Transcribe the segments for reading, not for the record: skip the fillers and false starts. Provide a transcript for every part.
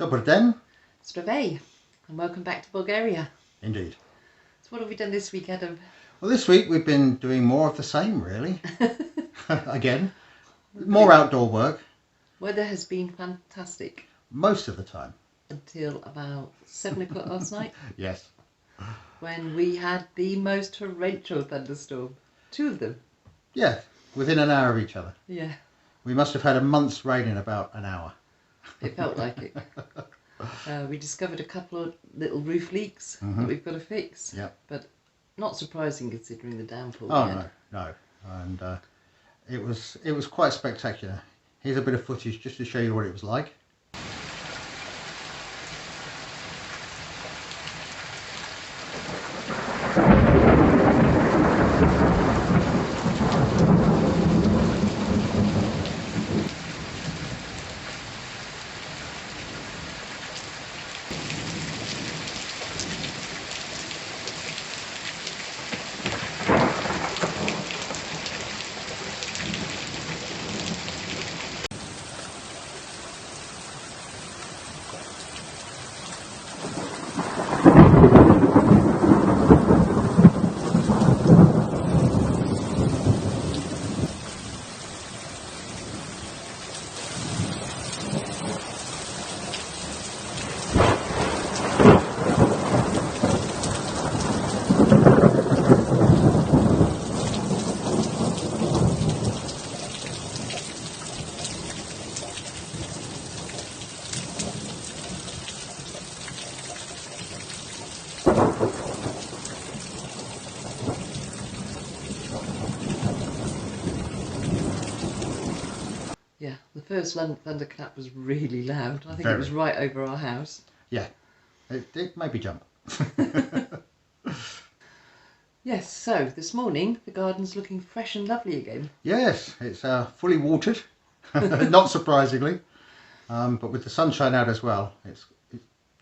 Dobar den. Zdravej, and welcome back to Bulgaria. Indeed. So what have we done this week, Adam? Well, this week we've been doing more of the same, really. Again, more outdoor work. Weather has been fantastic. Most of the time. Until about 7 o'clock last night. Yes. When we had the most torrential thunderstorm. 2 of them. Yeah, within an hour of each other. Yeah. We must have had a month's rain in about an hour. It felt like it. We discovered a couple of little roof leaks that we've got to fix. Yeah. But not surprising considering the downpour. Oh, no. And it was quite spectacular. Here's a bit of footage just to show you what it was like. Yeah, the first thunderclap was really loud. I think Very. It was right over our house. Yeah, it made me jump. Yes, so this morning the garden's looking fresh and lovely again. Yes, it's fully watered, not surprisingly, but with the sunshine out as well, it's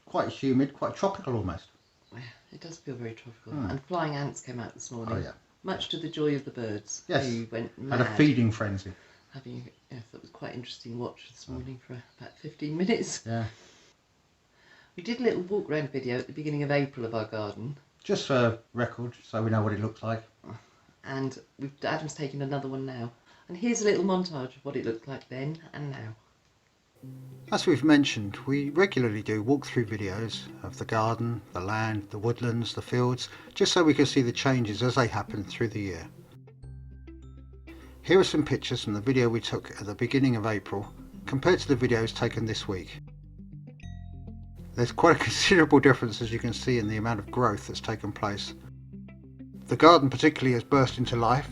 quite humid, quite tropical almost. Yeah, it does feel very tropical. And flying ants came out this morning. Oh yeah. Much to the joy of the birds. Yes, Who went mad. had a feeding frenzy. That was quite interesting watch this morning for about 15 minutes. Yeah. We did a little walk round video at the beginning of April of our garden. Just for record, so we know what it looks like. And Adam's taken another one now. And here's a little montage of what it looked like then and now. As we've mentioned, we regularly do walkthrough videos of the garden, the land, the woodlands, the fields, just so we can see the changes as they happen through the year. Here are some pictures from the video we took at the beginning of April compared to the videos taken this week. There's quite a considerable difference, as you can see, in the amount of growth that's taken place. The garden particularly has burst into life.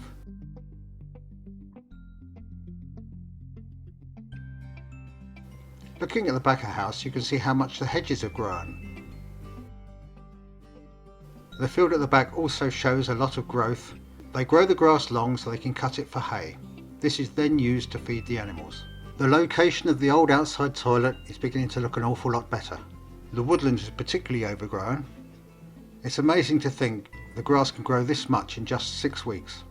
Looking at the back of the house, you can see how much the hedges have grown. The field at the back also shows a lot of growth. They grow the grass long so they can cut it for hay. This is then used to feed the animals. The location of the old outside toilet is beginning to look an awful lot better. The woodland is particularly overgrown. It's amazing to think the grass can grow this much in just 6 weeks.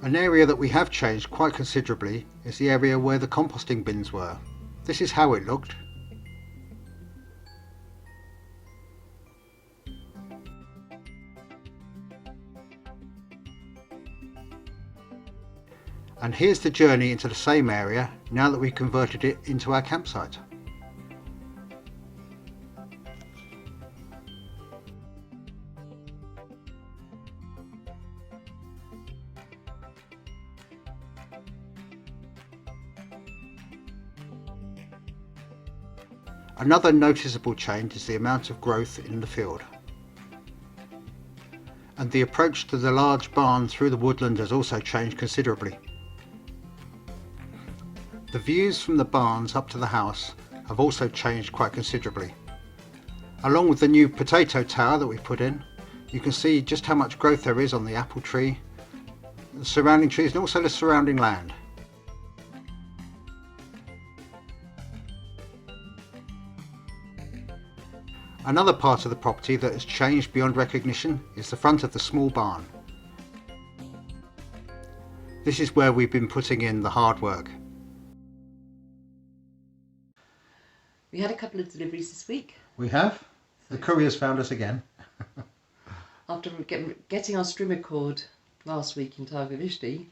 An area that we have changed quite considerably is the area where the composting bins were. This is how it looked. And here's the journey into the same area now that we've converted it into our campsite. Another noticeable change is the amount of growth in the field. And the approach to the large barn through the woodland has also changed considerably. The views from the barns up to the house have also changed quite considerably. Along with the new potato tower that we put in, you can see just how much growth there is on the apple tree, the surrounding trees and also the surrounding land. Another part of the property that has changed beyond recognition is the front of the small barn. This is where we've been putting in the hard work. We had a couple of deliveries this week. We have. The couriers found us again. After getting our strimmer cord last week in Targovishti,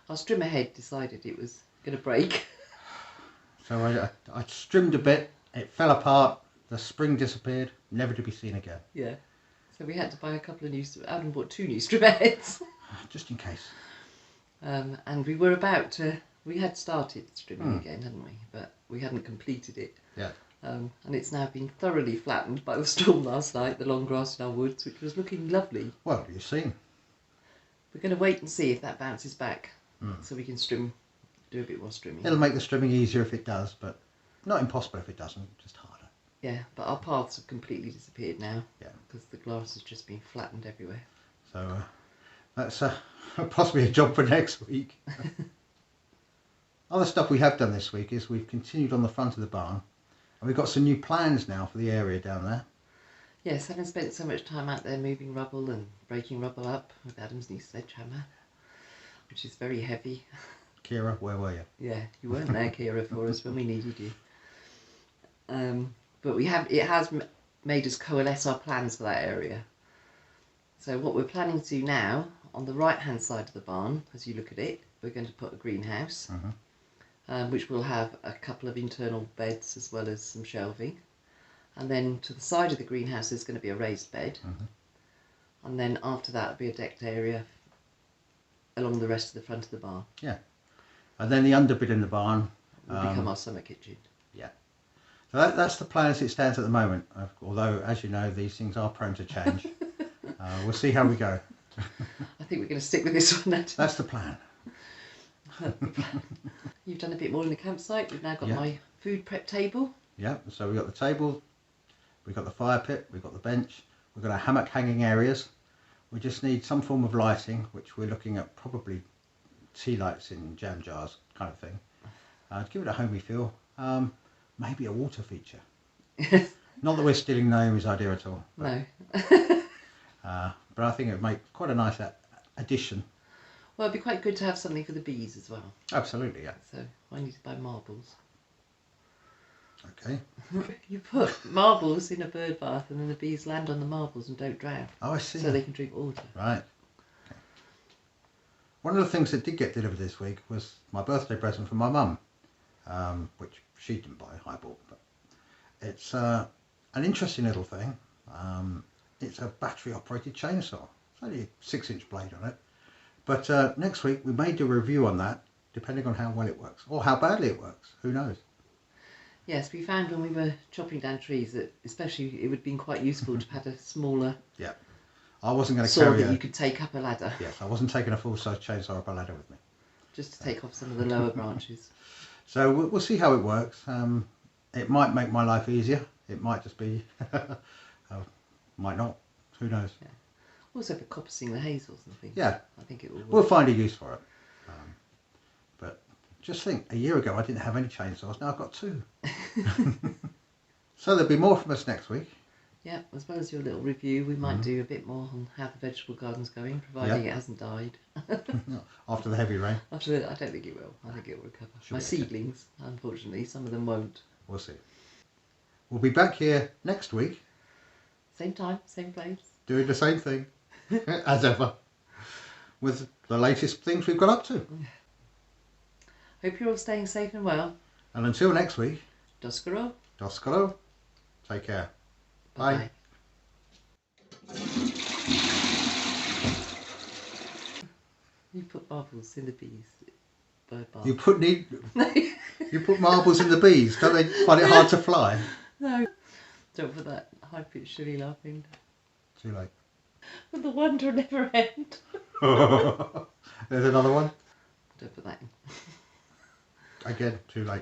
our strimmer head decided it was going to break. So I strimmed a bit, it fell apart, the spring disappeared, never to be seen again. Yeah. So we had to buy a couple of new... Adam bought 2 new strimmer heads. Just in case. And we were about to... We had started strimming again, hadn't we? But we hadn't completed it. Yeah. And it's now been thoroughly flattened by the storm last night, the long grass in our woods, which was looking lovely. Well, you've seen. We're going to wait and see if that bounces back, so we can do a bit more strimming. It'll make the strimming easier if it does, but not impossible if it doesn't, just harder. Yeah, but our paths have completely disappeared now. Yeah. Because the grass has just been flattened everywhere. So that's possibly a job for next week. Other stuff we have done this week is we've continued on the front of the barn, and we've got some new plans now for the area down there. Yes, having spent so much time out there moving rubble and breaking rubble up with Adam's new sledgehammer, which is very heavy. Kira, where were you? Yeah, you weren't there, Kira, for us when we needed you. But it has made us coalesce our plans for that area. So what we're planning to do now, on the right-hand side of the barn, as you look at it, we're going to put a greenhouse, which will have a couple of internal beds as well as some shelving. And then to the side of the greenhouse there's going to be a raised bed. And then after that will be a decked area along the rest of the front of the barn. Yeah. And then the underbit in the barn Will become our summer kitchen. Yeah. So that's the plan as it stands at the moment. Although, as you know, these things are prone to change. We'll see how we go. I think we're going to stick with this one. That's the plan. You've done a bit more in the campsite. We've now got Yeah. my food prep table. Yeah, so we've got the table, we've got the fire pit, we've got the bench, we've got our hammock hanging areas. We just need some form of lighting, which we're looking at probably tea lights in jam jars kind of thing. To give it a homey feel. Maybe a water feature. Not that we're stealing Naomi's idea at all. But, No. but I think it would make quite a nice addition. Well, it'd be quite good to have something for the bees as well. Absolutely, yeah. So I need to buy marbles. Okay. You put marbles in a bird bath and then the bees land on the marbles and don't drown. Oh, I see. So they can drink water. Right. Okay. One of the things that did get delivered this week was my birthday present from my mum, which she didn't buy, I bought. But it's an interesting little thing. It's a battery operated chainsaw. It's only a 6-inch blade on it. But next week we may do a review on that, depending on how well it works or how badly it works. Who knows? Yes, we found when we were chopping down trees that especially it would have been quite useful to have had a smaller Yeah. I wasn't going to saw carry that you could take up a ladder. Yes, I wasn't taking a full-size chainsaw up a ladder with me. Just to take off some of the lower branches. So we'll see how it works. It might make my life easier. It might just be, might not. Who knows? Yeah. Also for coppicing the hazels and things. Yeah. I think it will work. We'll find a use for it. But just think, a year ago I didn't have any chainsaws. Now I've got 2. So there'll be more from us next week. Yeah, as well as your little review, we might do a bit more on how the vegetable garden's going, providing it hasn't died. After the heavy rain. I don't think it will. I think it will recover. Should My be okay. seedlings, unfortunately, some of them won't. We'll see. We'll be back here next week Same time, same place. doing the same thing as ever with the latest things we've got up to. Hope you're all staying safe and well. And until next week, Doskaro. Doskalo, take care. Bye. You put marbles in the bees. Bird bath. You put marbles in the bees. Don't they find it hard to fly? No. Don't put that high pitched silly laugh in. Too late. But the wonder never end. There's another one. Don't put that in. Again, too late.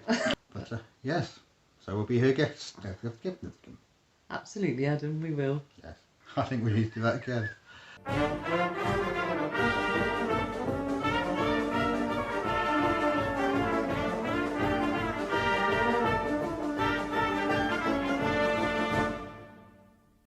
But yes, so we'll be here guests. Absolutely, Adam, we will. Yes, I think we need to do that again.